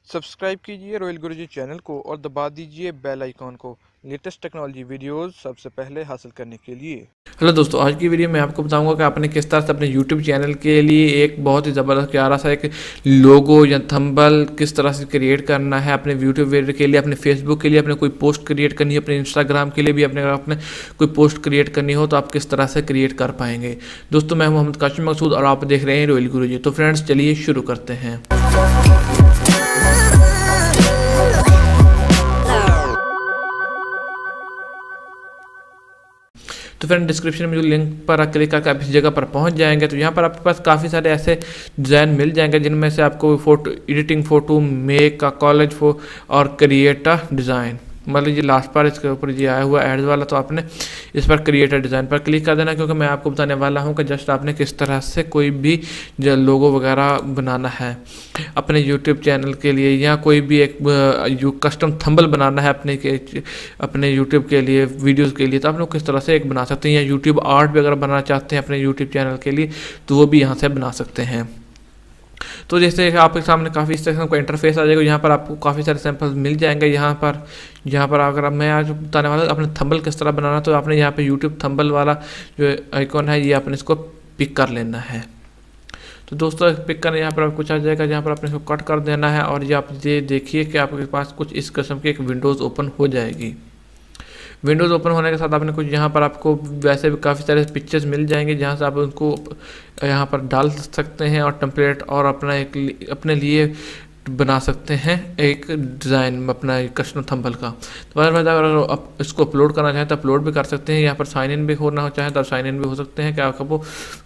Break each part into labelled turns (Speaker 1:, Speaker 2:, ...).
Speaker 1: Subscribe कीजिए royal गुरुजी channel को और दबा दीजिए बेल आइकॉन को लेटेस्ट टेक्नोलॉजी वीडियोस सबसे पहले हासिल करने के लिए।
Speaker 2: हेलो दोस्तों, आज की वीडियो में आपको बताऊंगा कि आपने किस तरह से अपने YouTube चैनल के लिए एक बहुत ही ज़बरदस्त प्यारा सा एक लोगो या थंबनेल किस तरह से क्रिएट करना है अपने YouTube वीडियो के लिए, अपने Facebook के लिए, अपने कोई पोस्ट क्रिएट करनी है, अपने Instagram के लिए भी अपने अगर आपने कोई पोस्ट क्रिएट करनी हो तो आप किस तरह से क्रिएट कर पाएंगे। दोस्तों, मैं मोहम्मद काशिम मकसूद और आप देख रहे हैं रॉयल गुरुजी। तो फ्रेंड्स, चलिए शुरू करते हैं। तो फ्रेंड, डिस्क्रिप्शन में जो लिंक पर क्लिक करके आप इस जगह पर पहुंच जाएंगे तो यहाँ पर आपके पास काफ़ी सारे ऐसे डिज़ाइन मिल जाएंगे जिनमें से आपको फोटो एडिटिंग, फ़ोटो मेक का कॉलेज और क्रिएट अ डिज़ाइन, मतलब ये लास्ट पर इसके ऊपर ये आया हुआ एड्स वाला, तो आपने इस पर क्रिएटर डिज़ाइन पर क्लिक कर देना, क्योंकि मैं आपको बताने वाला हूँ कि जस्ट आपने किस तरह से कोई भी जो लोगो वगैरह बनाना है अपने यूट्यूब चैनल के लिए, या कोई भी एक कस्टम थंबनेल बनाना है अपने यूट्यूब के लिए, वीडियोज़ के लिए, तो आप लोग किस तरह से एक बना सकते हैं। या यूट्यूब आर्ट भी अगर बनाना चाहते हैं अपने यूट्यूब चैनल के लिए तो वो भी यहाँ से बना सकते हैं। तो जैसे आपके सामने काफ़ी इस तरह का इंटरफेस आ जाएगा, यहाँ पर आपको काफ़ी सारे सैंपल्स मिल जाएंगे। यहाँ पर अगर अब मैं आज बताने वाला अपने थंबनेल किस तरह बनाना, तो आपने यहाँ पे यूट्यूब थंबनेल वाला जो आइकॉन है ये आपने इसको पिक कर लेना है। तो दोस्तों, पिक करने यहाँ पर कुछ आ जाएगा, जहाँ पर आपने इसको कट कर देना है और ये आप ये देखिए कि आपके पास कुछ इस किस्म की एक विंडोज़ ओपन हो जाएगी। विंडोज़ ओपन होने के साथ आपने कुछ यहाँ पर आपको वैसे भी काफ़ी सारे पिक्चर्स मिल जाएंगे जहाँ से आप उनको यहाँ पर डाल सकते हैं और टेम्पलेट और अपने लिए बना सकते हैं एक डिज़ाइन अपना कस्टम थंबनेल का। तो अगर आप इसको अपलोड करना चाहें तो अपलोड भी कर सकते हैं। यहाँ पर साइन इन भी होना चाहें तो साइन इन भी हो सकते हैं, क्या वो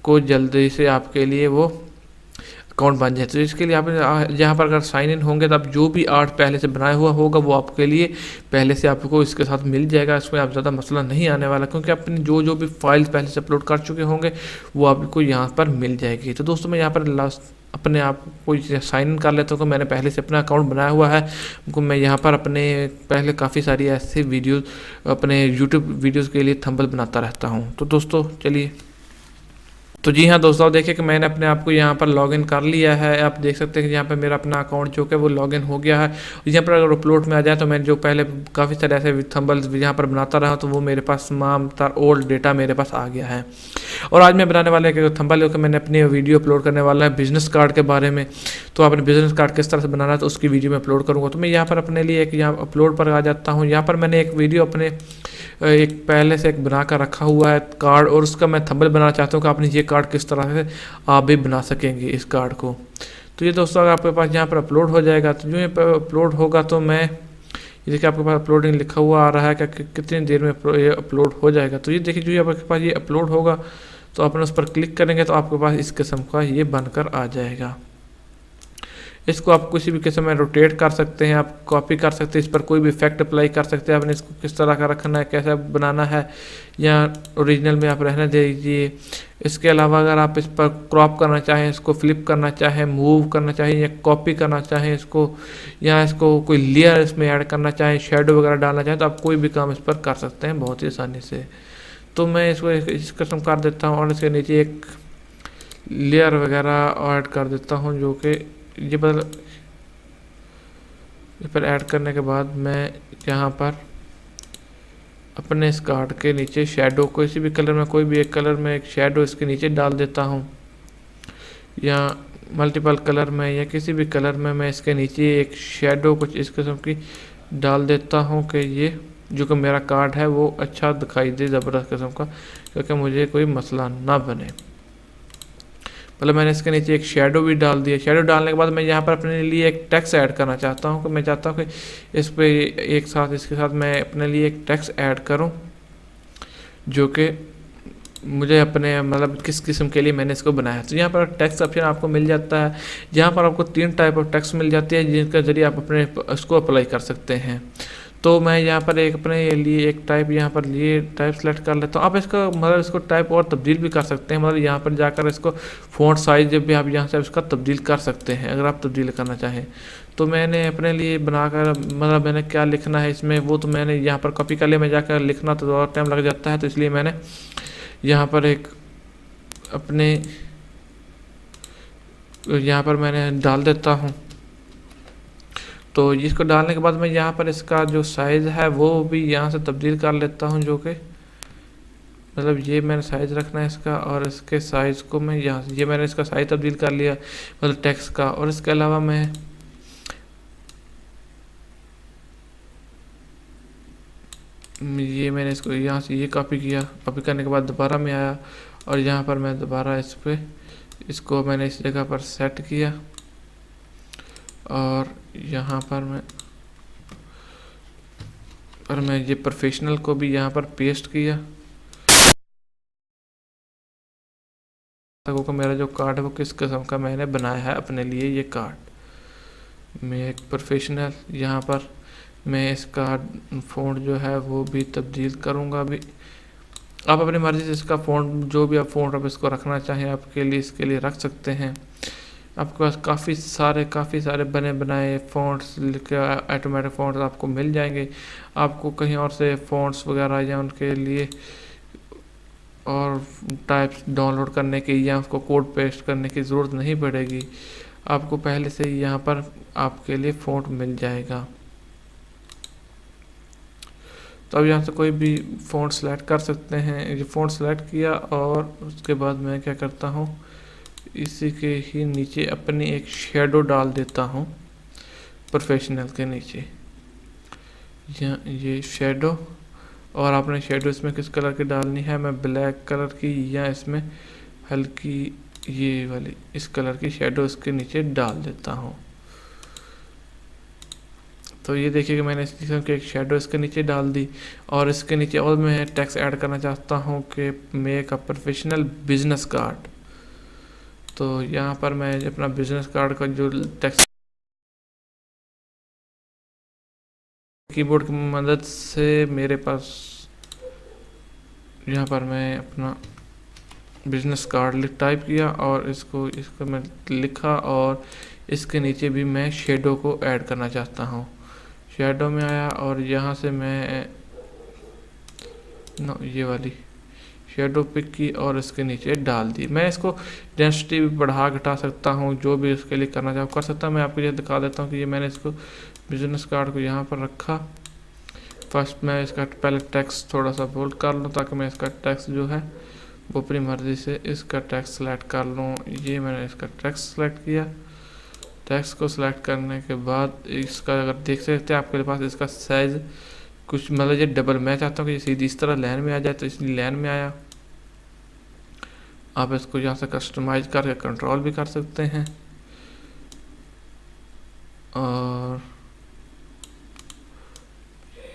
Speaker 2: को जल्दी से आपके लिए वो अकाउंट बन जाए। तो इसके लिए आप यहाँ पर अगर साइन इन होंगे तो आप जो भी आर्ट पहले से बनाया हुआ होगा वो आपके लिए पहले से आपको इसके साथ मिल जाएगा। इसमें आप ज़्यादा मसला नहीं आने वाला, क्योंकि अपनी जो भी फाइल्स पहले से अपलोड कर चुके होंगे वो आपको यहाँ पर मिल जाएगी। तो दोस्तों, मैं यहाँ पर लास्ट अपने आप को साइन इन कर लेता हूँ, मैंने पहले से अपना अकाउंट बनाया हुआ है। मैं यहाँ पर अपने पहले काफ़ी सारी ऐसी वीडियोज़ अपने यूट्यूब वीडियोज़ के लिए थंबनेल बनाता रहता हूँ। तो दोस्तों चलिए, तो जी हाँ दोस्तों, देखिए कि मैंने अपने आप को यहाँ पर लॉगिन कर लिया है। आप देख सकते हैं कि यहाँ पर मेरा अपना अकाउंट जो कि वो लॉगिन हो गया है। यहाँ पर अगर अपलोड में आ जाए तो मैं जो पहले काफ़ी सारे ऐसे थंबनेल्स यहाँ पर बनाता रहा तो वो मेरे पास तमाम ओल्ड डेटा मेरे पास आ गया है। और आज मैं बनाने वाला एक थंबनेल जो कि मैंने अपनी वीडियो अपलोड करने वाला है बिजनेस कार्ड के बारे में। तो आपने बिजनेस कार्ड किस तरह से बनाना है तो उसकी वीडियो में अपलोड करूँगा। तो मैं यहाँ पर अपने लिए एक यहाँ अपलोड पर आ जाता हूँ। यहाँ पर मैंने एक वीडियो अपने एक पहले से एक बना कर रखा हुआ है कार्ड, और उसका मैं थंबनेल बनाना चाहता हूँ कि आपने ये कार्ड किस तरह से आप भी बना सकेंगे इस कार्ड को। तो ये दोस्तों अगर आपके पास यहाँ पर अपलोड हो जाएगा तो जो ये अपलोड होगा तो मैं ये देखिए आपके पास अपलोडिंग लिखा हुआ आ रहा है कि कितनी देर में ये अपलोड हो जाएगा। तो ये देखिए जो आपके पास ये अपलोड होगा तो आपने उस पर क्लिक करेंगे तो आपके पास इस किस्म का ये बनकर आ जाएगा। इसको आप किसी भी किस्म में रोटेट कर सकते हैं, आप कॉपी कर सकते हैं, इस पर कोई भी इफेक्ट अप्लाई कर सकते हैं। आपने इसको किस तरह का रखना है, कैसा बनाना है, या ओरिजिनल में आप रहने दीजिए। इसके अलावा अगर आप इस पर क्रॉप करना चाहें, इसको फ्लिप करना चाहें, मूव करना चाहें, या कॉपी करना चाहें इसको, या इसको कोई लेयर इसमें ऐड करना चाहें, शेडो वगैरह डालना चाहें, तो आप कोई भी काम इस पर कर सकते हैं बहुत ही आसानी से। तो मैं इसको इस किस्म कर देता हूँ और इसके नीचे एक लेयर वगैरह ऐड कर देता हूँ, जो कि ये पर ऐड करने के बाद मैं यहाँ पर अपने इस कार्ड के नीचे शैडो किसी भी कलर में, कोई भी एक कलर में एक शैडो इसके नीचे डाल देता हूँ, या मल्टीपल कलर में या किसी भी कलर में मैं इसके नीचे एक शैडो कुछ इस किस्म की डाल देता हूँ कि ये जो कि मेरा कार्ड है वो अच्छा दिखाई दे, ज़बरदस्त किस्म का, क्योंकि मुझे कोई मसला ना बने। मतलब मैंने इसके नीचे एक शेडो भी डाल दिया। शेडो डालने के बाद मैं यहाँ पर अपने लिए एक टेक्स्ट ऐड करना चाहता हूँ कि मैं चाहता हूँ कि इस पे एक साथ इसके साथ मैं अपने लिए एक टेक्स्ट ऐड करूँ जो कि मुझे अपने मतलब किस किस्म के लिए मैंने इसको बनाया। तो यहाँ पर टेक्स्ट ऑप्शन आपको मिल जाता है, जहाँ पर आपको 3 टाइप ऑफ टेक्स्ट मिल जाती है जिनके ज़रिए आप अपने उसको अप्लाई कर सकते हैं। तो मैं यहाँ पर एक अपने लिए एक टाइप यहाँ पर लिए टाइप सेलेक्ट कर लेता हूँ। आप इसका मतलब इसको टाइप और तब्दील भी कर सकते हैं, मतलब यहाँ पर जाकर इसको फ़ॉन्ट साइज जब भी आप यहाँ से इसका तब्दील कर सकते हैं अगर आप तब्दील करना चाहें। तो मैंने अपने लिए बनाकर मतलब मैंने क्या लिखना है इसमें वो तो मैंने यहाँ पर कॉपी कर लिया। मैं जाकर लिखना तो और टाइम लग जाता है, तो इसलिए मैंने यहाँ पर एक अपने यहाँ पर मैंने डाल देता हूँ तो इसको डालने के बाद मैं यहाँ पर इसका जो साइज़ है वो भी यहाँ से तब्दील कर लेता हूँ, जो कि मतलब ये मैंने साइज़ रखना है इसका, और इसके साइज़ को मैं यहाँ से, ये मैंने इसका साइज़ तब्दील कर लिया मतलब टेक्स्ट का। और इसके अलावा मैं ये मैंने इसको यहाँ से ये कॉपी किया, कॉपी करने के बाद दोबारा मैं आया और यहाँ पर मैं दोबारा इस पर इसको मैंने इस जगह पर सेट किया और यहाँ पर मैं ये प्रोफेशनल को भी यहाँ पर पेस्ट किया। को मेरा जो कार्ड है वो किस किस्म का मैंने बनाया है अपने लिए, ये कार्ड मैं एक प्रोफेशनल, यहाँ पर मैं इसका फ़ॉन्ट जो है वो भी तब्दील करूँगा। अभी आप अपनी मर्ज़ी से इसका फ़ॉन्ट, जो भी आप फ़ॉन्ट आप इसको रखना चाहें आपके लिए, इसके लिए रख सकते हैं। आपके पास काफ़ी सारे बने बनाए फ़ॉन्ट्स लिखे ऑटोमेटिक फ़ॉन्ट्स आपको मिल जाएंगे। आपको कहीं और से फ़ॉन्ट्स वगैरह या उनके लिए और टाइप्स डाउनलोड करने की या उसको कोड पेस्ट करने की ज़रूरत नहीं पड़ेगी। आपको पहले से ही यहाँ पर आपके लिए फ़ॉन्ट मिल जाएगा। तो अब यहाँ से कोई भी फ़ॉन्ट सेलेक्ट कर सकते हैं। ये फ़ॉन्ट सेलेक्ट किया और उसके बाद मैं क्या करता हूँ, इसी के ही नीचे अपनी एक शेडो डाल देता हूँ प्रोफेशनल के नीचे, ये शेडो। और आपने शेडो इसमें किस कलर की डालनी है, मैं ब्लैक कलर की या इसमें हल्की ये वाली इस कलर की शेडो इसके नीचे डाल देता हूँ। तो ये देखिए कि मैंने इस किस्म की एक शेडो इसके नीचे डाल दी। और इसके नीचे और मैं टेक्स्ट ऐड करना चाहता हूँ कि make a professional business card. तो यहाँ पर मैं अपना बिजनेस कार्ड का जो टेक्स्ट कीबोर्ड की मदद से मेरे पास यहाँ पर मैं अपना बिजनेस कार्ड टाइप किया और इसको मैं लिखा और इसके नीचे भी मैं शेडो को ऐड करना चाहता हूँ। शेडो में आया और यहाँ से मैं ये वाली शेडो पिक की और इसके नीचे डाल दी। मैं इसको डेंसिटी भी बढ़ा घटा सकता हूँ, जो भी इसके लिए करना चाहूँ कर सकता हूँ। मैं आपको ये दिखा देता हूँ कि ये मैंने इसको बिजनेस कार्ड को यहाँ पर रखा। फर्स्ट मैं इसका पहले टेक्स्ट थोड़ा सा बोल्ड कर लूँ ताकि मैं इसका टेक्स्ट जो है वो अपनी मर्ज़ी से इसका टेक्स्ट सेलेक्ट कर लूँ। ये मैंने इसका टेक्स्ट सेलेक्ट किया। टेक्स्ट को सिलेक्ट करने के बाद इसका अगर देख सकते हैं आपके पास इसका साइज़ कुछ मतलब ये डबल, मैं चाहता हूँ कि ये सीधी इस तरह लाइन में आ जाए, तो इसलिए लाइन में आया। आप इसको यहाँ से कस्टमाइज करके कंट्रोल भी कर सकते हैं। और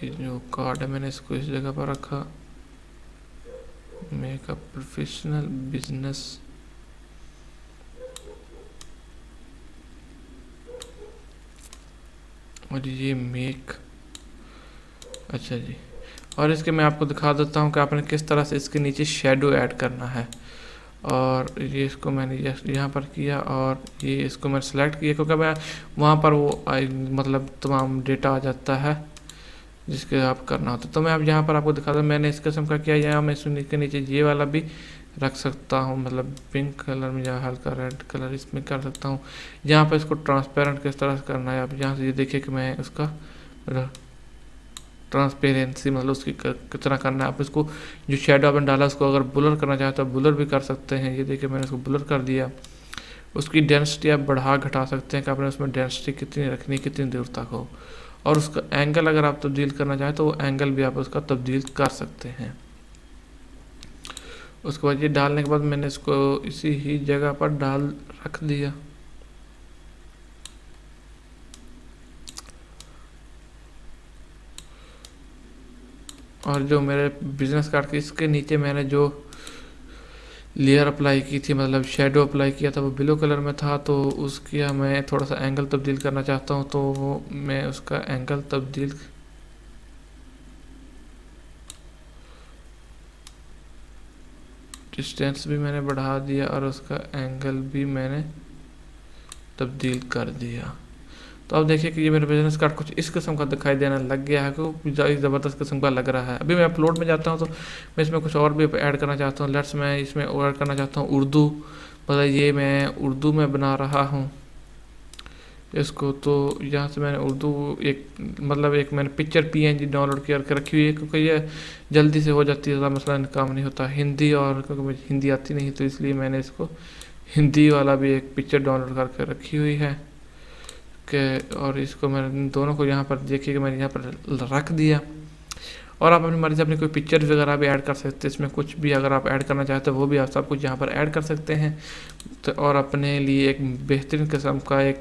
Speaker 2: ये जो कार्ड है मैंने इसको इस जगह पर रखा, मेक अ प्रोफेशनल बिजनेस। और ये मेक, अच्छा जी। और इसके मैं आपको दिखा देता हूँ कि आपने किस तरह से इसके नीचे शेडो ऐड करना है। और ये इसको मैंने यहाँ पर किया और ये इसको मैंने सेलेक्ट किया क्योंकि मैं वहाँ पर वो मतलब तमाम डेटा आ जाता है जिसके आप करना होता है। तो मैं अब यहाँ पर आपको दिखा दूँ मैंने इस किस्म का किया। यहाँ मैं इसके नीचे ये वाला भी रख सकता हूँ, मतलब पिंक कलर में या हल्का रेड कलर इसमें कर सकता हूँ। यहाँ पर इसको ट्रांसपेरेंट किस तरह से करना है, आप यहाँ से ये देखिए कि मैं उसका ट्रांसपेरेंसी मतलब उसकी कितना करना है। आप इसको जो शेडो आपने डाला उसको अगर ब्लर करना चाहते हो ब्लर भी कर सकते हैं। ये देखिए मैंने उसको ब्लर कर दिया। उसकी डेंसिटी आप बढ़ा घटा सकते हैं कि आपने उसमें डेंसिटी कितनी रखनी, कितनी दूर तक हो। और उसका एंगल अगर आप तब्दील करना चाहें तो वो एंगल भी आप उसका तब्दील कर सकते हैं। उसके बाद ये डालने के बाद मैंने इसको इसी ही जगह पर रख दिया। और जो मेरे बिजनेस कार्ड के इसके नीचे मैंने जो लेयर अप्लाई की थी, मतलब शेडो अप्लाई किया था, वो ब्लू कलर में था। तो उसकी मैं थोड़ा सा एंगल तब्दील करना चाहता हूँ, तो वो मैं उसका एंगल तब्दील डिस्टेंस भी मैंने बढ़ा दिया और उसका एंगल भी मैंने तब्दील कर दिया। तो अब देखिए कि ये मेरा बिजनेस कार्ड कुछ इस किस्म का दिखाई देना लग गया है, कि ज़बरदस्त किस्म का लग रहा है। अभी मैं अपलोड में जाता हूँ तो मैं इसमें कुछ और भी ऐड करना चाहता हूँ। लेट्स मैं इसमें और ऐड करना चाहता हूँ उर्दू, मतलब ये मैं उर्दू में बना रहा हूँ। इसको। तो यहाँ से मैंने उर्दू एक मतलब एक मैंने पिक्चर PNG डाउनलोड करके रखी हुई है, क्योंकि ये जल्दी से हो जाती है, ज़्यादा मसला काम नहीं होता। हिंदी, और क्योंकि मुझे हिंदी आती नहीं तो इसलिए मैंने इसको हिंदी वाला भी एक पिक्चर डाउनलोड करके रखी हुई है कि, और इसको मैंने दोनों को यहाँ पर देखिए कि मैंने यहाँ पर रख दिया। और आप अपनी मर्ज़ी से अपनी कोई पिक्चर वगैरह भी ऐड कर सकते हैं इसमें, कुछ भी अगर आप ऐड करना चाहते हो वो भी आप सब कुछ यहाँ पर ऐड कर सकते हैं। तो और अपने लिए एक बेहतरीन किस्म का एक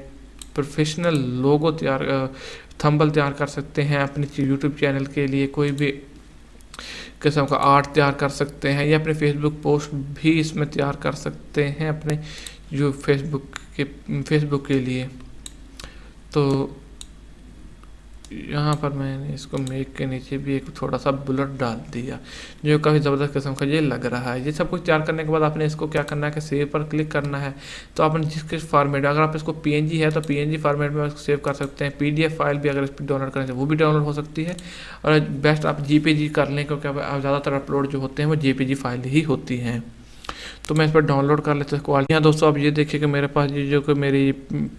Speaker 2: प्रोफेशनल लोगो थंबनेल तैयार कर सकते हैं अपने यूट्यूब चैनल के लिए। कोई भी किस्म का आर्ट तैयार कर सकते हैं, या अपने फेसबुक पोस्ट भी इसमें तैयार कर सकते हैं अपने जो फेसबुक के लिए। तो यहाँ पर मैंने इसको मेक के नीचे भी एक थोड़ा सा बुलेट डाल दिया, जो काफ़ी ज़बरदस्त किस्म का ये लग रहा है। ये सब कुछ तैयार करने के बाद आपने इसको क्या करना है कि सेव पर क्लिक करना है। तो आपने जिसके फॉर्मेट, अगर आप इसको PNG है तो PNG फॉर्मेट में इसको सेव कर सकते हैं। PDF फाइल भी अगर इस पर डाउनलोड करें तो वो भी डाउनलोड हो सकती है, और बेस्ट आप JPG कर लें, क्योंकि ज़्यादातर अपलोड जो होते हैं वो JPG फाइल ही होती हैं। तो मैं इस पर डाउनलोड कर लेता हूँ क्वालिटी। यहाँ दोस्तों आप ये देखिए कि मेरे पास ये जो कि मेरी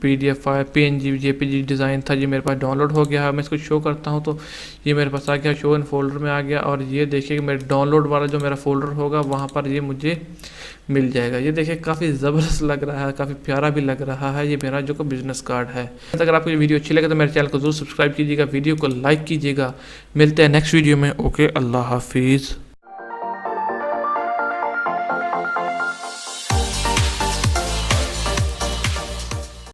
Speaker 2: PDF file PNG JPG design था, ये मेरे पास डाउनलोड हो गया है। मैं इसको शो करता हूँ तो ये मेरे पास आ गया, शो इन फोल्डर में आ गया। और ये देखिए कि मेरे डाउनलोड वाला जो मेरा फोल्डर होगा वहाँ पर ये मुझे मिल जाएगा। ये देखिए काफ़ी ज़बरदस्त लग रहा है, काफ़ी प्यारा भी लग रहा है। ये मेरा जो कि बिज़नेस कार्ड है। अगर आपको ये वीडियो अच्छी लगे तो मेरे चैनल को ज़रूर सब्सक्राइब कीजिएगा, वीडियो को लाइक कीजिएगा। मिलते हैं नेक्स्ट वीडियो में। ओके, अल्लाह हाफिज़।